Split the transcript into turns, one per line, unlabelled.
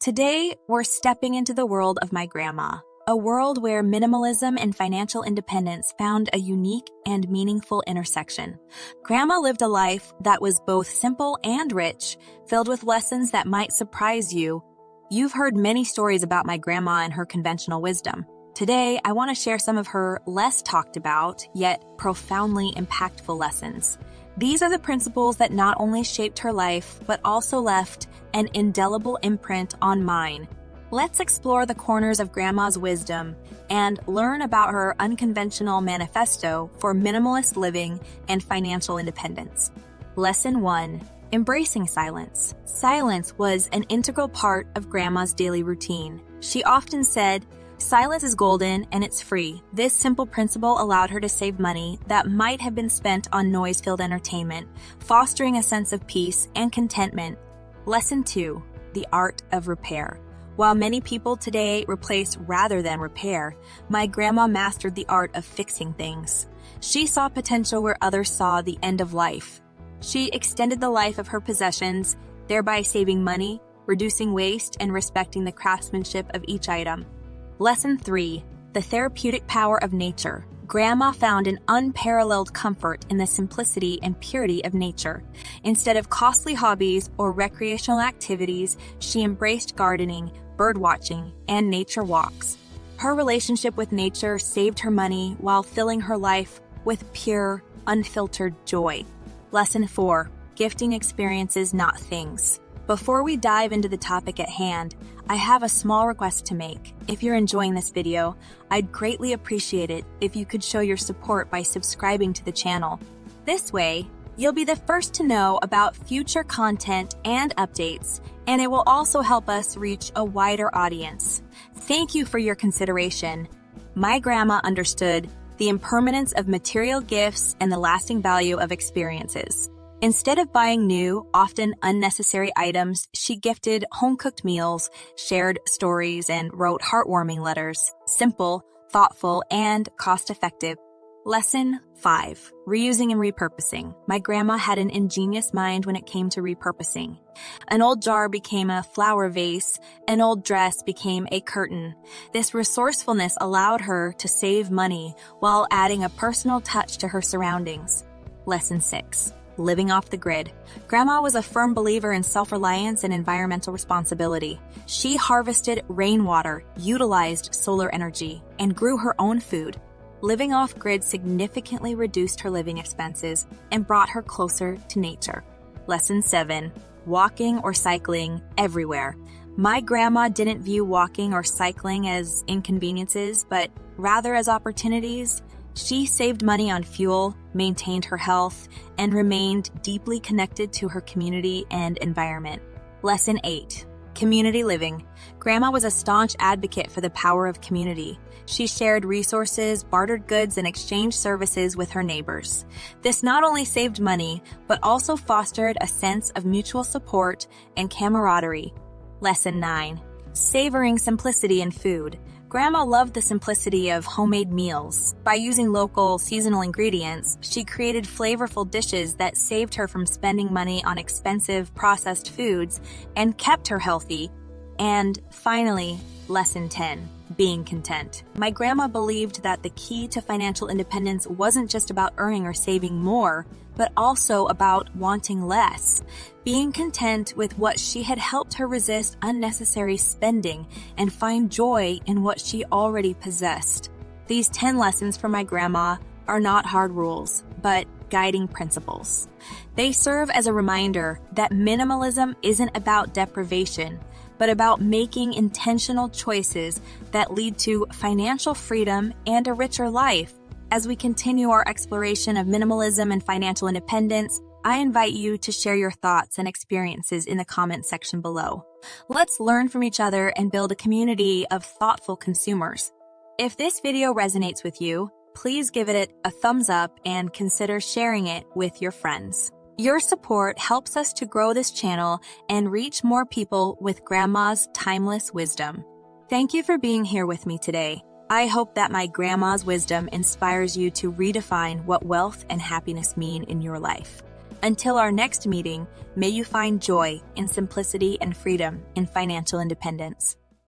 Today, we're stepping into the world of my grandma, a world where minimalism and financial independence found a unique and meaningful intersection. Grandma lived a life that was both simple and rich, filled with lessons that might surprise you. You've heard many stories about my grandma and her conventional wisdom. Today, I want to share some of her less talked about, yet profoundly impactful lessons. These are the principles that not only shaped her life, but also left an indelible imprint on mine. Let's explore the corners of Grandma's wisdom and learn about her unconventional manifesto for minimalist living and financial independence. Lesson 1. Embracing silence. Silence was an integral part of Grandma's daily routine. She often said, "Silence is golden and it's free." This simple principle allowed her to save money that might have been spent on noise-filled entertainment, fostering a sense of peace and contentment. Lesson 2. The art of repair. While many people today replace rather than repair, my grandma mastered the art of fixing things. She saw potential where others saw the end of life. She extended the life of her possessions, thereby saving money, reducing waste, and respecting the craftsmanship of each item. Lesson 3. The therapeutic power of nature. Grandma found an unparalleled comfort in the simplicity and purity of nature. Instead of costly hobbies or recreational activities, she embraced gardening, birdwatching, and nature walks. Her relationship with nature saved her money while filling her life with pure, unfiltered joy. Lesson 4. Gifting experiences, not things. Before we dive into the topic at hand, I have a small request to make. If you're enjoying this video, I'd greatly appreciate it if you could show your support by subscribing to the channel. This way, you'll be the first to know about future content and updates, and it will also help us reach a wider audience. Thank you for your consideration. My grandma understood the impermanence of material gifts and the lasting value of experiences. Instead of buying new, often unnecessary items, she gifted home-cooked meals, shared stories, and wrote heartwarming letters. Simple, thoughtful, and cost-effective. Lesson 5. Reusing and repurposing. My grandma had an ingenious mind when it came to repurposing. An old jar became a flower vase, an old dress became a curtain. This resourcefulness allowed her to save money while adding a personal touch to her surroundings. Lesson 6. Living off the grid. Grandma was a firm believer in self-reliance and environmental responsibility. She harvested rainwater, utilized solar energy, and grew her own food. Living off-grid significantly reduced her living expenses and brought her closer to nature. Lesson 7. Walking or cycling everywhere. My grandma didn't view walking or cycling as inconveniences, but rather as opportunities. She saved money on fuel, maintained her health, and remained deeply connected to her community and environment. Lesson 8. Community living. Grandma was a staunch advocate for the power of community. She shared resources, bartered goods, and exchanged services with her neighbors. This not only saved money, but also fostered a sense of mutual support and camaraderie. Lesson 9. Savoring simplicity in food. Grandma loved the simplicity of homemade meals. By using local, seasonal ingredients, she created flavorful dishes that saved her from spending money on expensive, processed foods and kept her healthy. And finally, Lesson 10. Being content. My grandma believed that the key to financial independence wasn't just about earning or saving more, but also about wanting less. Being content with what she had helped her resist unnecessary spending and find joy in what she already possessed. These 10 lessons from my grandma are not hard rules, but guiding principles. They serve as a reminder that minimalism isn't about deprivation, but about making intentional choices that lead to financial freedom and a richer life. As we continue our exploration of minimalism and financial independence, I invite you to share your thoughts and experiences in the comment section below. Let's learn from each other and build a community of thoughtful consumers. If this video resonates with you, please give it a thumbs up and consider sharing it with your friends. Your support helps us to grow this channel and reach more people with Grandma's timeless wisdom. Thank you for being here with me today. I hope that my grandma's wisdom inspires you to redefine what wealth and happiness mean in your life. Until our next meeting, may you find joy in simplicity and freedom in financial independence.